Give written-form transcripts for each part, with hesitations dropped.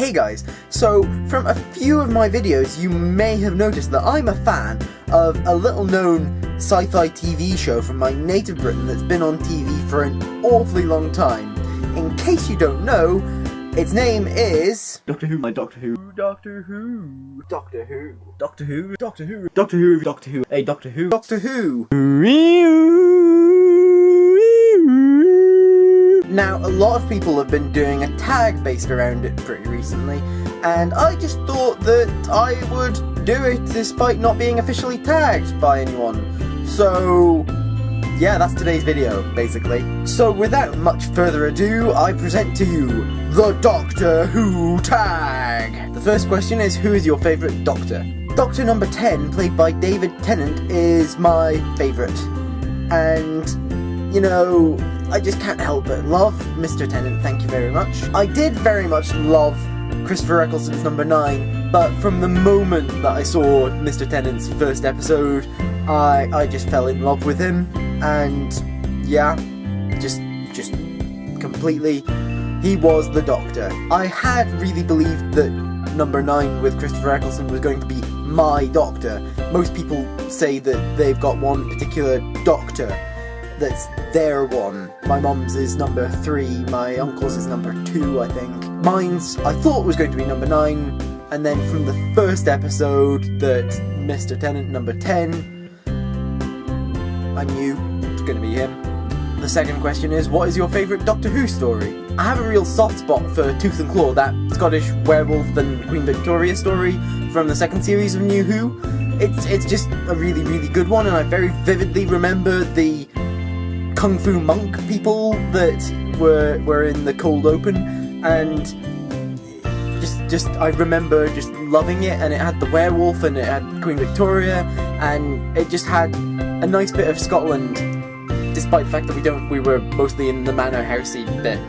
Hey guys, so from a few of my videos you may have noticed that I'm a fan of a little known sci-fi TV show from my native Britain that's been on TV for an awfully long time. In case you don't know, its name is... Doctor Who, my Doctor Who. Doctor Who. Doctor Who. Doctor Who. Doctor Who. Doctor Who. Doctor Who. Hey, Doctor Who. Doctor Who. Now, a lot of people have been doing a tag based around it pretty recently, and I just thought that I would do it despite not being officially tagged by anyone. So, yeah, that's today's video, basically. So without much further ado, I present to you the Doctor Who tag! The first question is, who is your favourite Doctor? Doctor number 10, played by David Tennant, is my favourite. And, you know, I just can't help but love Mr. Tennant, thank you very much. I did very much love Christopher Eccleston's number 9, but from the moment that I saw Mr. Tennant's first episode, I just fell in love with him, and yeah, just completely, he was the Doctor. I had really believed that number 9 with Christopher Eccleston was going to be my Doctor. Most people say that they've got one particular Doctor that's their one. My mum's is number 3, my uncle's is number 2, I think. Mine's, I thought was going to be number 9, and then from the first episode that Mr. Tennant, number 10, I knew it was going to be him. The second question is, what is your favourite Doctor Who story? I have a real soft spot for Tooth and Claw, that Scottish werewolf and Queen Victoria story from the second series of New Who. It's just a really, really good one, and I very vividly remember the Kung Fu monk people that were in the cold open, and just I remember just loving it, and it had the werewolf and it had Queen Victoria, and it just had a nice bit of Scotland, despite the fact that we were mostly in the manor housey bit,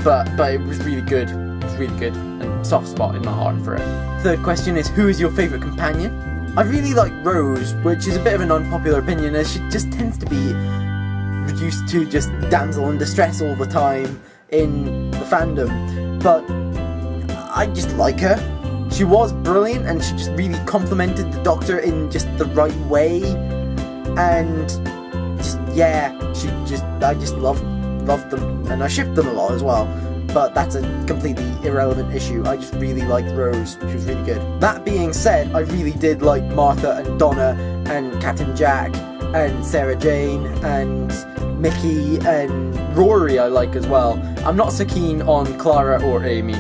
but it was really good. It was really good, and soft spot in my heart for it. Third question is, who is your favourite companion? I really like Rose, which is a bit of an unpopular opinion, as she just tends to be reduced to just damsel in distress all the time in the fandom, but I just like her. She was brilliant, and she just really complimented the Doctor in just the right way, and just, yeah, I just loved them, and I shipped them a lot as well. But that's a completely irrelevant issue. I just really liked Rose. She was really good. That being said, I really did like Martha and Donna and Captain Jack and Sarah Jane and Mickey and Rory I like as well. I'm not so keen on Clara or Amy.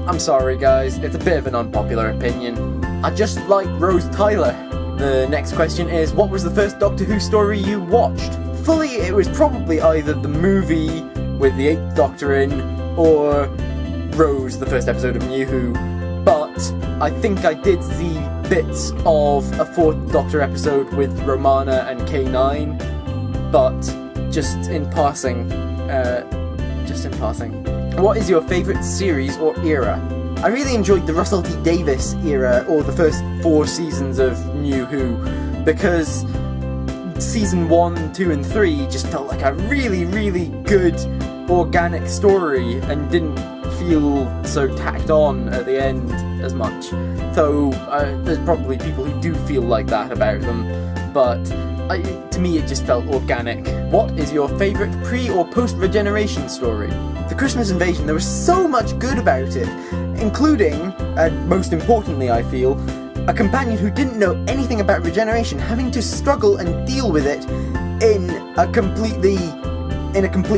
I'm sorry guys, it's a bit of an unpopular opinion. I just like Rose Tyler. The next question is, what was the first Doctor Who story you watched? Fully, it was probably either the movie with the 8th Doctor in, or Rose, the first episode of New Who, but I think I did see bits of a 4th Doctor episode with Romana and K9, but just in passing. What is your favourite series or era? I really enjoyed the Russell T Davies era, or the first 4 seasons of New Who, because season 1, 2 and 3 just felt like a really, really good organic story and didn't feel so tacked on at the end as much. Though there's probably people who do feel like that about them, but to me it just felt organic. What is your favourite pre- or post-regeneration story? The Christmas Invasion, there was so much good about it, including, and most importantly I feel, a companion who didn't know anything about regeneration having to struggle and deal with it in a complete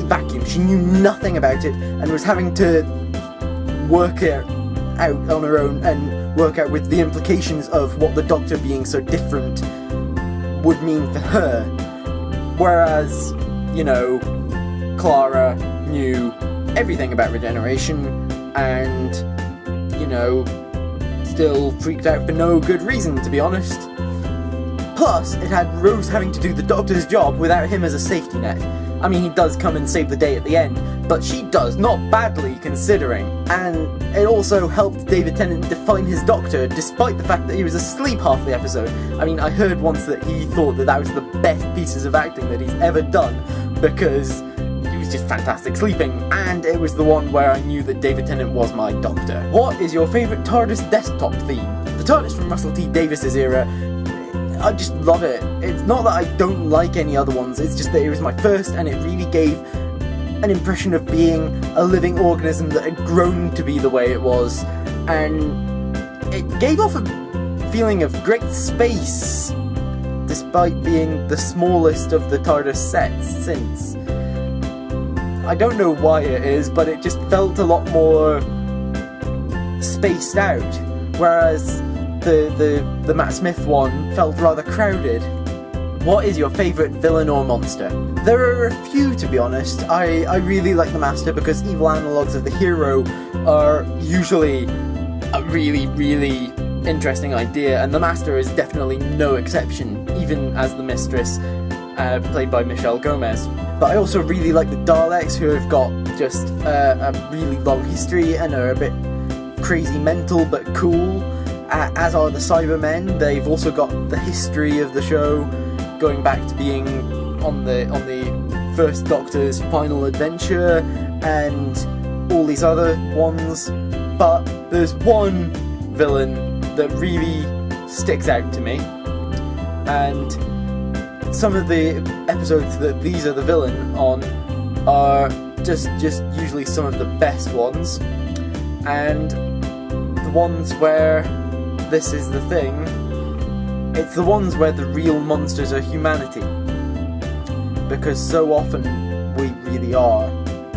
vacuum. She knew nothing about it and was having to work it out on her own and work out with the implications of what the Doctor being so different would mean for her. Whereas, you know, Clara knew everything about regeneration and, you know, still freaked out for no good reason, to be honest. Plus, it had Rose having to do the Doctor's job without him as a safety net. I mean, he does come and save the day at the end, but she does, not badly considering. And it also helped David Tennant define his Doctor, despite the fact that he was asleep half the episode. I mean, I heard once that he thought that was the best pieces of acting that he's ever done, because he was just fantastic sleeping, and it was the one where I knew that David Tennant was my Doctor. What is your favourite TARDIS desktop theme? The TARDIS from Russell T Davies's era, I just love it. It's not that I don't like any other ones, it's just that it was my first, and it really gave an impression of being a living organism that had grown to be the way it was, and it gave off a feeling of great space, despite being the smallest of the TARDIS sets since. I don't know why it is, but it just felt a lot more spaced out, whereas the Matt Smith one felt rather crowded. What is your favourite villain or monster? There are a few, to be honest. I really like the Master because evil analogues of the hero are usually a really, really interesting idea, and the Master is definitely no exception, even as the Mistress, played by Michelle Gomez. But I also really like the Daleks, who have got just a really long history and are a bit crazy mental but cool, as are the Cybermen. They've also got the history of the show, going back to being on the first Doctor's final adventure and all these other ones. But there's one villain that really sticks out to me, and some of the episodes that these are the villain on are just usually some of the best ones, and the ones where this is the thing, it's the ones where the real monsters are humanity, because so often we really are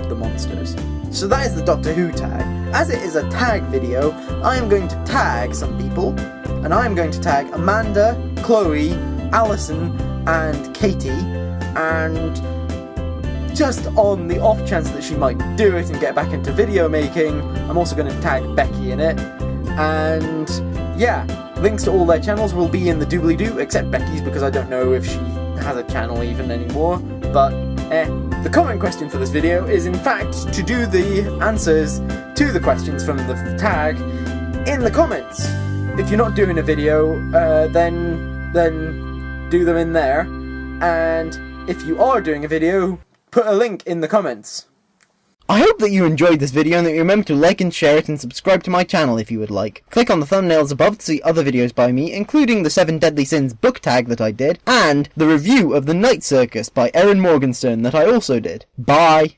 the monsters. So that is the Doctor Who tag. As it is a tag video, I am going to tag some people, and I am going to tag Amanda, Chloe, Alison, and Katie, and just on the off chance that she might do it and get back into video making, I'm also going to tag Becky in it, and yeah, links to all their channels will be in the doobly-doo, except Becky's, because I don't know if she has a channel even anymore, but The comment question for this video is in fact to do the answers to the questions from the tag in the comments. If you're not doing a video, then do them in there, and if you are doing a video, put a link in the comments. I hope that you enjoyed this video and that you remember to like and share it and subscribe to my channel if you would like. Click on the thumbnails above to see other videos by me, including the 7 Deadly Sins book tag that I did, and the review of The Night Circus by Erin Morgenstern that I also did. Bye!